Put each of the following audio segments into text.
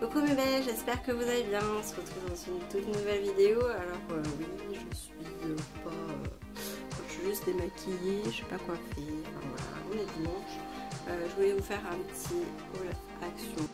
Coucou mes belles, j'espère que vous allez bien. On se retrouve dans une toute nouvelle vidéo. Alors oui, je suis pas... je suis juste démaquillée, je sais pas quoi faire. Enfin, voilà, on est dimanche. Je voulais vous faire un petit haul action.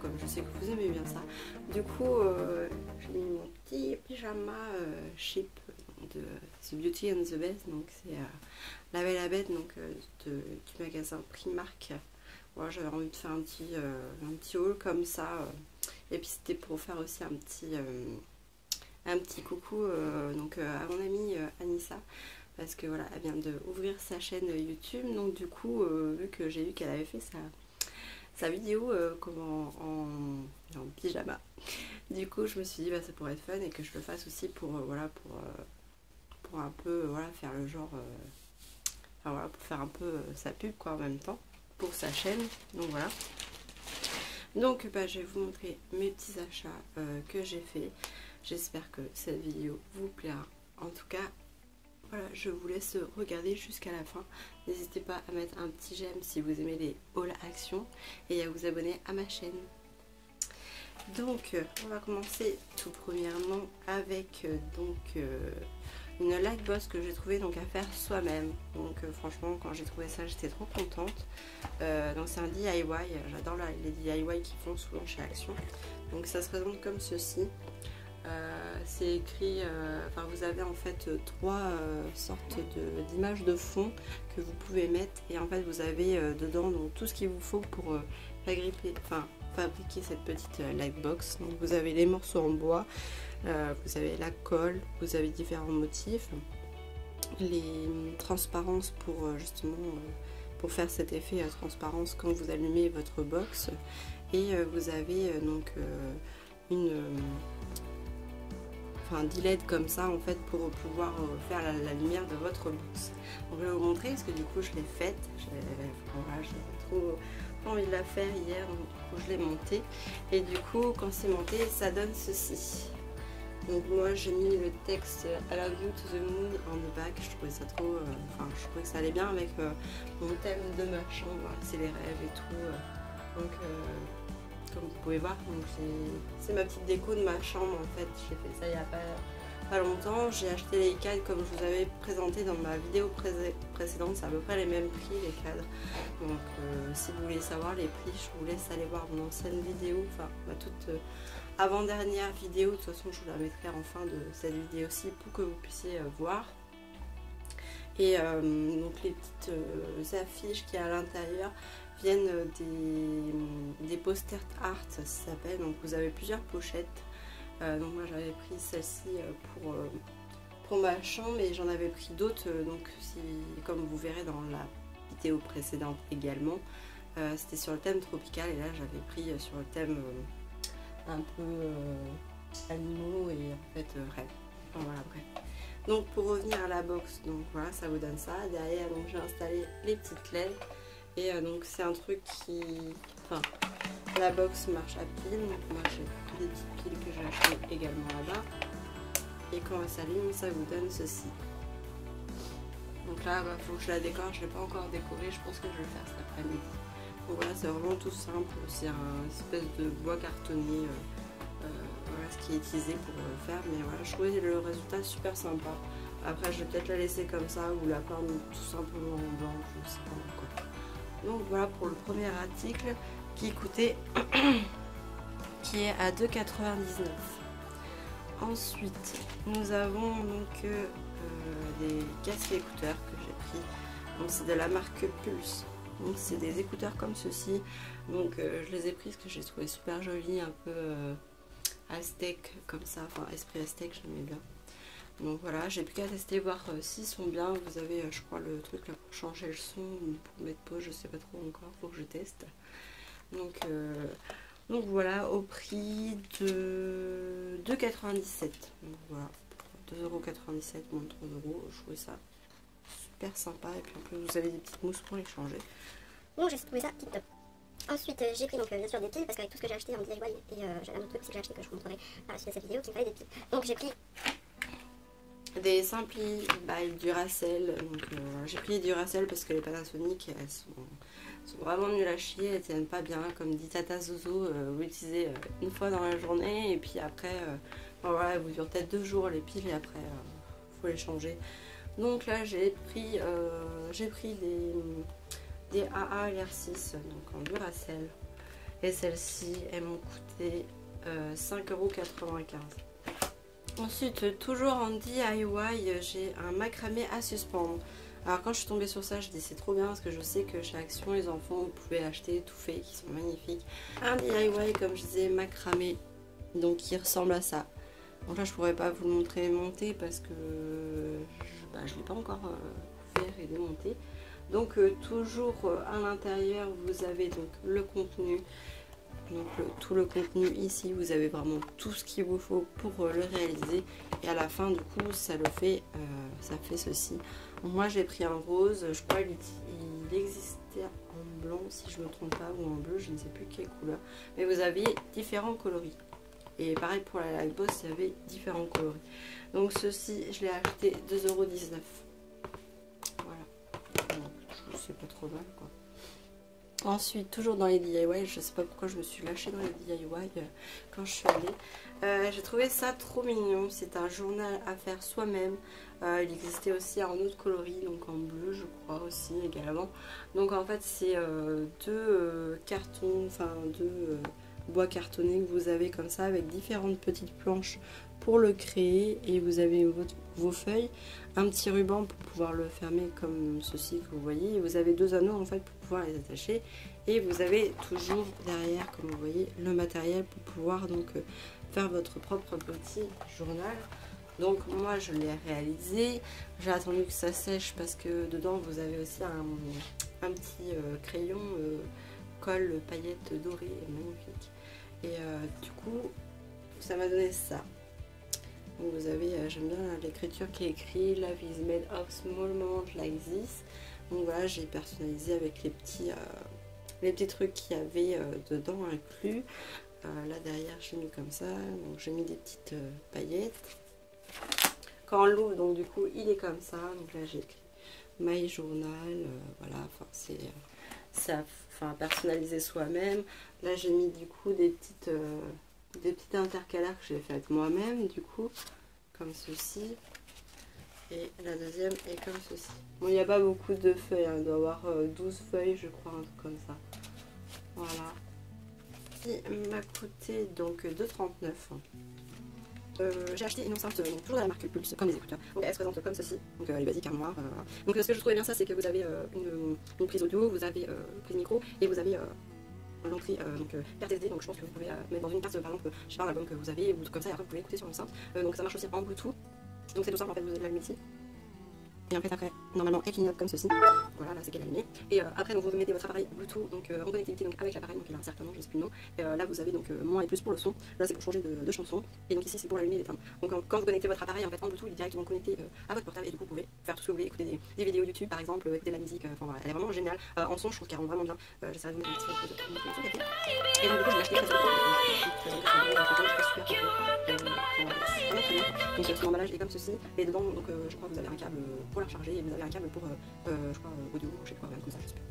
Comme je sais que vous aimez bien ça. Du coup, j'ai mis mon petit pyjama cheap de The Beauty and the Beast. Donc c'est La Belle à Bête, donc du magasin Primark. Voilà, j'avais envie de faire un petit haul comme ça. Et puis c'était pour faire aussi un petit coucou donc à mon amie Anissa. Parce que voilà, elle vient d'ouvrir sa chaîne YouTube. Donc du coup, vu que j'ai vu qu'elle avait fait sa vidéo en pyjama. Du coup, je me suis dit bah, ça pourrait être fun et que je le fasse aussi pour voilà pour un peu voilà faire le genre enfin voilà pour faire un peu sa pub quoi en même temps pour sa chaîne. Donc voilà. Donc bah, je vais vous montrer mes petits achats que j'ai fait. J'espère que cette vidéo vous plaira. En tout cas, voilà, je vous laisse regarder jusqu'à la fin. N'hésitez pas à mettre un petit j'aime si vous aimez les haul actions et à vous abonner à ma chaîne. Donc on va commencer tout premièrement avec une lightbox que j'ai trouvé donc à faire soi-même. Donc franchement quand j'ai trouvé ça j'étais trop contente. Donc c'est un DIY, j'adore les DIY qui font souvent chez Action. Donc ça se présente comme ceci. C'est écrit, enfin vous avez en fait trois sortes d'images de fond que vous pouvez mettre et en fait vous avez dedans donc tout ce qu'il vous faut pour fabriquer cette petite lightbox. Donc vous avez les morceaux en bois, vous avez la colle, vous avez différents motifs, les transparences pour justement pour faire cet effet à transparence quand vous allumez votre box et vous avez donc des LED comme ça en fait pour pouvoir faire la lumière de votre box. Donc je vais vous montrer parce que du coup je l'ai faite. J'avais trop envie de la faire hier, donc du coup je l'ai montée. Et du coup quand c'est monté ça donne ceci. Donc moi j'ai mis le texte I love you to the moon en the back. Je trouvais ça trop, je trouvais que ça allait bien avec mon thème de ma chambre, c'est les rêves et tout. Donc comme vous pouvez voir, c'est ma petite déco de ma chambre en fait. J'ai fait ça il n'y a pas longtemps. J'ai acheté les cadres comme je vous avais présenté dans ma vidéo précédente. C'est à peu près les mêmes prix les cadres. Donc si vous voulez savoir les prix, je vous laisse aller voir mon ancienne vidéo, enfin ma toute avant-dernière vidéo. De toute façon je vous la mettrai en fin de cette vidéo aussi pour que vous puissiez voir. Et donc les petites affiches qu'il y a à l'intérieur viennent des poster art, ça s'appelle. Donc vous avez plusieurs pochettes. Donc moi j'avais pris celle-ci pour ma chambre et j'en avais pris d'autres. Donc comme vous verrez dans la vidéo précédente également, c'était sur le thème tropical et là j'avais pris sur le thème un peu animaux et en fait rêve. Enfin, voilà, bref. Donc pour revenir à la box, donc voilà, ça vous donne ça. Derrière donc j'ai installé les petites LED et donc c'est un truc la box marche à pile. Donc moi j'ai pris des petites piles que j'ai achetées également là-bas. Et quand elle s'allume, ça vous donne ceci. Donc là, bah, faut que je la décore. Je ne l'ai pas encore décorée. Je pense que je vais le faire cet après-midi. Donc voilà, c'est vraiment tout simple. C'est un espèce de bois cartonné. Voilà ce qui est utilisé pour le faire, mais voilà, je trouvais le résultat super sympa. Après je vais peut-être la laisser comme ça ou la peindre tout simplement en blanc, je sais pas encore. Donc voilà pour le premier article qui coûtait qui est à 2,99 €. Ensuite nous avons donc des casques écouteurs que j'ai pris. Donc c'est de la marque Pulse. Donc c'est des écouteurs comme ceci. Donc je les ai pris parce que je les trouvais super jolis, un peu aztèque comme ça, enfin esprit aztèque, j'aimais bien. Donc voilà, j'ai plus qu'à tester, voir s'ils sont bien. Vous avez je crois le truc là pour changer le son ou pour mettre pause, je sais pas trop encore, faut que je teste. Donc voilà, au prix de 2,97 €. Donc voilà, 2,97 € moins 3 €. Je trouvais ça super sympa et puis en plus vous avez des petites mousses pour les changer. Donc j'ai trouvé ça tip top. Ensuite j'ai pris donc bien sûr des piles parce qu'avec tout ce que j'ai acheté en DIY et j'avais un autre truc aussi que j'ai acheté que je vous montrerai par la suite de cette vidéo qui me fallait des piles. Donc j'ai pris Des Simply by Duracell. Donc j'ai pris Duracell parce que les Panasonic elles sont vraiment nulles à chier, elles tiennent pas bien. Comme dit Tata Zozo, vous l'utilisez une fois dans la journée et puis après voilà, elles vous durent peut-être 2 jours les piles et après faut les changer. Donc là j'ai pris des AA LR6 donc en Duracell et celles-ci elles m'ont coûté 5,95 €. Ensuite, toujours en DIY, j'ai un macramé à suspendre. Alors quand je suis tombée sur ça, je dis c'est trop bien parce que je sais que chez Action ils en font, vous pouvez acheter tout fait, qui sont magnifiques. Un DIY comme je disais macramé, donc qui ressemble à ça. Donc là je pourrais pas vous le montrer monter parce que je l'ai pas encore ouvert et démonté. Donc toujours à l'intérieur vous avez donc le contenu. Donc tout le contenu ici, vous avez vraiment tout ce qu'il vous faut pour le réaliser et à la fin du coup ça fait ceci. Donc, moi j'ai pris un rose, je crois il existait en blanc si je ne me trompe pas ou en bleu, je ne sais plus quelle couleur, mais vous aviez différents coloris et pareil pour la Lightbox, il y avait différents coloris. Donc ceci je l'ai acheté 2,19 €. Voilà, donc c'est pas trop mal quoi. Ensuite, toujours dans les DIY, je sais pas pourquoi je me suis lâchée dans les DIY quand je suis allée. J'ai trouvé ça trop mignon. C'est un journal à faire soi-même. Il existait aussi en autre coloris, donc en bleu, je crois aussi également. Donc en fait, c'est deux cartons, enfin deux bois cartonnés que vous avez comme ça avec différentes petites planches pour le créer et vous avez vos feuilles, un petit ruban pour pouvoir le fermer comme ceci que vous voyez, et vous avez 2 anneaux en fait pour pouvoir les attacher et vous avez toujours derrière comme vous voyez le matériel pour pouvoir donc faire votre propre petit journal. Donc moi je l'ai réalisé, j'ai attendu que ça sèche parce que dedans vous avez aussi un petit crayon colle paillettes dorées magnifique et du coup ça m'a donné ça. Donc vous avez, j'aime bien l'écriture qui est écrit Love is made of small moments like this. Donc voilà, j'ai personnalisé avec les petits trucs qu'il y avait dedans inclus. Là derrière j'ai mis comme ça, donc j'ai mis des petites paillettes. Quand on l'ouvre, donc du coup il est comme ça. Donc là j'ai écrit My Journal, voilà, enfin c'est à personnaliser soi-même. Là j'ai mis du coup des petites intercalaires que j'ai faites moi-même du coup comme ceci et la deuxième est comme ceci. Bon, il n'y a pas beaucoup de feuilles, hein, il doit y avoir 12 feuilles je crois, un truc comme ça. Voilà, il m'a coûté donc 2,39 €. J'ai acheté une enceinte toujours de la marque Pulse comme les écouteurs, donc elle se présente comme ceci, donc elle est basique, armoire, voilà. Donc ce que je trouvais bien ça c'est que vous avez une prise audio, vous avez une prise micro et vous avez l'entrée carte SD, donc je pense que vous pouvez mettre dans une carte par exemple, je sais pas, un album que vous avez ou comme ça et après vous pouvez écouter sur l'enceinte. Donc ça marche aussi en Bluetooth, donc c'est tout simple en fait, vous l'allumez ici et en fait après normalement elle clignote comme ceci, voilà là c'est qu'elle est allumée et après donc vous mettez votre appareil Bluetooth donc en connectivité donc avec l'appareil, donc il a un certain nom, je ne sais plus le nom, et là vous avez donc moins et plus pour le son, là c'est pour changer de chanson et donc ici c'est pour l'allumer et l'éteindre. Donc quand vous connectez votre appareil en fait en Bluetooth il est directement connecté à votre portable et du coup vous pouvez faire tout ce que vous voulez, écouter des vidéos YouTube par exemple, écouter de la musique, enfin voilà, elle est vraiment géniale en son, je trouve qu'elle rend vraiment bien. J'essaierai de vous mettre un petit peu de et donc du coup je l'ai acheté donc son emballage est comme ceci et dedans donc je crois que vous avez un câble pour la recharger et vous avez un câble pour je crois audio, je sais pas, rien comme ça, j'espère.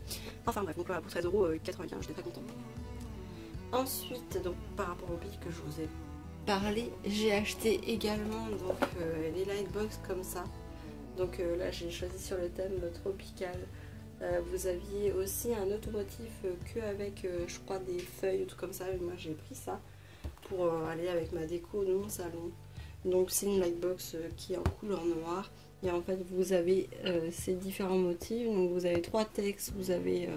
Enfin bref, donc voilà, pour 13,95 €, j'étais très contente. Ensuite, donc par rapport aux billes que je vous ai parlé, j'ai acheté également donc les Lightbox comme ça. Donc là j'ai choisi sur le thème tropical. Vous aviez aussi un automotif que avec je crois des feuilles ou tout comme ça, et moi j'ai pris ça pour aller avec ma déco de mon salon. Donc c'est une Lightbox qui est en couleur noire et en fait vous avez ces différents motifs. Donc vous avez 3 textes, vous avez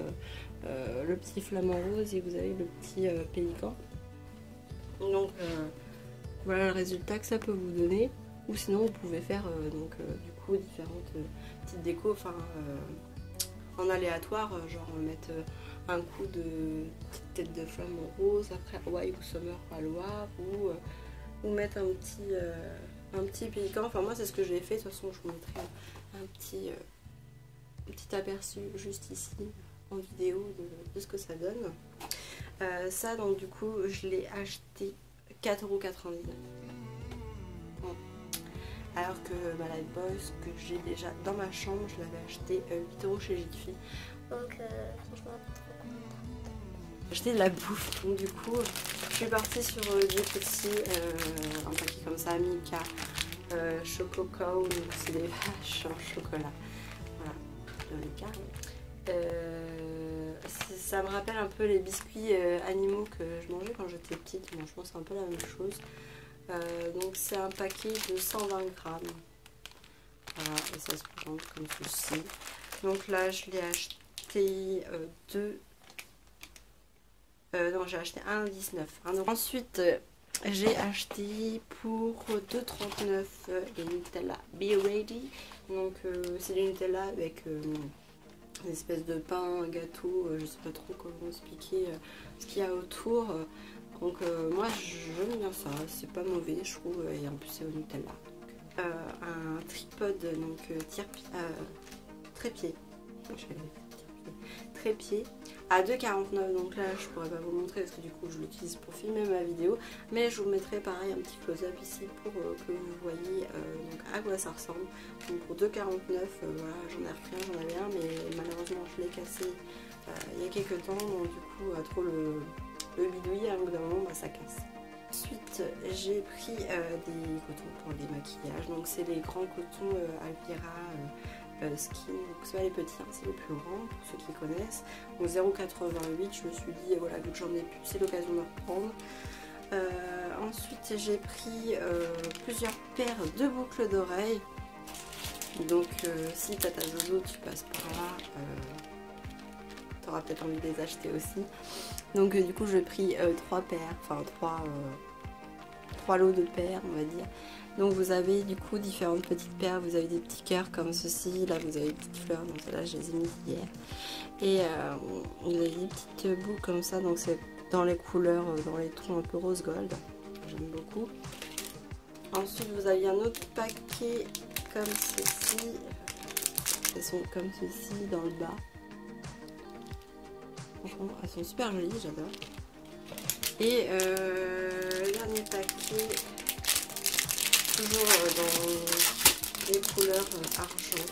le petit flamant rose et vous avez le petit pélican. Donc voilà le résultat que ça peut vous donner. Ou sinon vous pouvez faire donc du coup différentes petites décos, enfin en aléatoire, genre mettre un coup de petite tête de flamme rose, après Hawaii ou Summer Palois, ou mettre un petit pélican. Enfin moi c'est ce que j'ai fait, de toute façon je vous mettrai un petit aperçu juste ici en vidéo de ce que ça donne. Ça donc du coup je l'ai acheté 4,99 €. alors que ma Lifebuoy que j'ai déjà dans ma chambre, je l'avais acheté 8 € chez Jiffy. Donc franchement, J'ai acheté de la bouffe, donc du coup je suis partie sur des petits, un paquet comme ça, Milka, Chococo, donc c'est des vaches en chocolat, voilà, dans les cas. Ça me rappelle un peu les biscuits animaux que je mangeais quand j'étais petite, bon, je pense que c'est un peu la même chose. Donc c'est un paquet de 120 grammes, voilà, et ça se présente comme ceci. Donc là je l'ai acheté non, j'ai acheté 1,19 €. Ensuite, j'ai acheté pour 2,39 € les Nutella Be Ready. Donc, c'est du Nutella avec une espèce de pain, un gâteau, je sais pas trop comment expliquer ce qu'il y a autour. Donc, moi j'aime bien ça, c'est pas mauvais, je trouve, et en plus c'est au Nutella. Donc, un tripode, donc trépied. Trépied à 2,49 €, donc là je pourrais pas vous montrer parce que du coup je l'utilise pour filmer ma vidéo, mais je vous mettrai pareil un petit close-up ici pour que vous voyez donc à quoi ça ressemble. Donc pour 2,49 €, voilà, j'en ai repris un, j'en avais un, mais malheureusement je l'ai cassé il y a quelques temps, donc du coup à trop le bidouiller, à un bout d'un moment ça casse. Ensuite j'ai pris des cotons pour les maquillages, donc c'est les grands cotons Alvira Skin, donc c'est pas les petits, hein, c'est les plus grands pour ceux qui connaissent. Donc 0,88 €, je me suis dit voilà, vu que j'en ai plus, c'est l'occasion de reprendre. Ensuite j'ai pris plusieurs paires de boucles d'oreilles. Donc si t'as ta zozo, tu passes par là, t'auras peut-être envie de les acheter aussi. Donc du coup j'ai pris 3 paires, enfin 3 lots de paires on va dire. Donc vous avez du coup différentes petites paires, vous avez des petits cœurs comme ceci, là vous avez des petites fleurs, donc celles-là je les ai mises hier. Et vous avez des petites boucles comme ça, donc c'est dans les couleurs, dans les tons un peu rose gold, j'aime beaucoup. Ensuite vous avez un autre paquet comme ceci, elles sont comme ceci dans le bas. Franchement elles sont super jolies, j'adore. Et le dernier paquet, toujours dans les couleurs argent.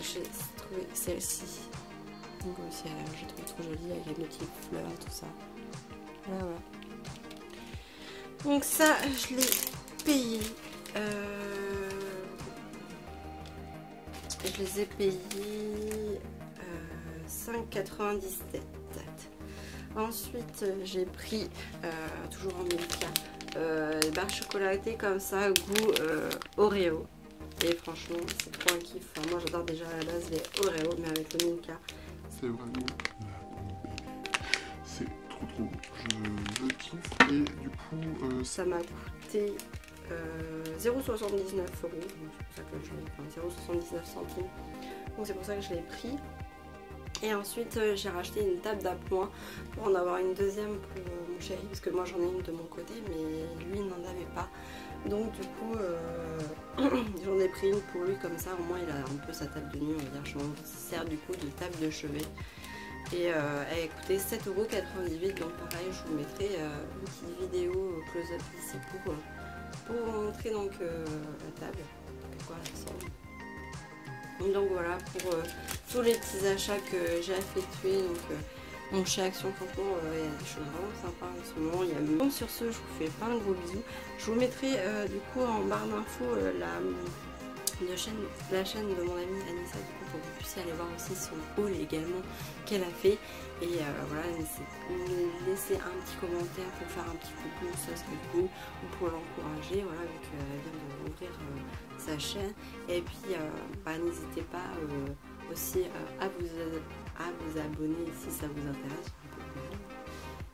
J'ai trouvé celle-ci. Donc aussi, j'ai trouvé trop jolie avec les petites fleurs, tout ça. Voilà, voilà. Donc ça, je l'ai payé. Je les ai payés 5,97 €. Ensuite, j'ai pris, toujours en Milka, des barres chocolatées comme ça, goût Oreo. Et franchement, c'est trop un kiff. Enfin, moi, j'adore déjà à la base les Oreo, mais avec le Milka. C'est vraiment c'est trop beau. Je kiffe. Et du coup, ça m'a coûté 0,79 €. C'est pour ça que je l'ai pris, 0,79 centimes. Donc c'est pour ça que je l'ai pris. Et ensuite j'ai racheté une table d'appoint pour en avoir une deuxième pour mon chéri, parce que moi j'en ai une de mon côté mais lui n'en avait pas. Donc du coup j'en ai pris une pour lui, comme ça au moins il a un peu sa table de nuit, on va dire. Je m'en sers du coup de table de chevet. Et elle a coûté 7,98 €, donc pareil je vous mettrai une petite vidéo close-up ici pour vous montrer donc la table, à quoi elle ressemble. Donc voilà pour tous les petits achats que j'ai effectués. Donc chez Action, franchement il y a des choses vraiment sympas en ce moment. Donc sur ce, je vous fais plein de gros bisous. Je vous mettrai du coup en barre d'infos la chaîne de mon amie Anissa, du coup, pour que vous puissiez aller voir aussi son haul également qu'elle a fait. Et voilà, laissez un petit commentaire pour faire un petit coucou, ça serait cool, ou pour l'encourager, voilà, vu qu'elle vient d'ouvrir sa chaîne. Et puis n'hésitez pas aussi à vous abonner si ça vous intéresse.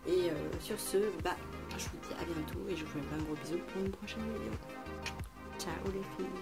Et sur ce, je vous dis à bientôt et je vous fais plein de gros bisous pour une prochaine vidéo. Ciao les filles.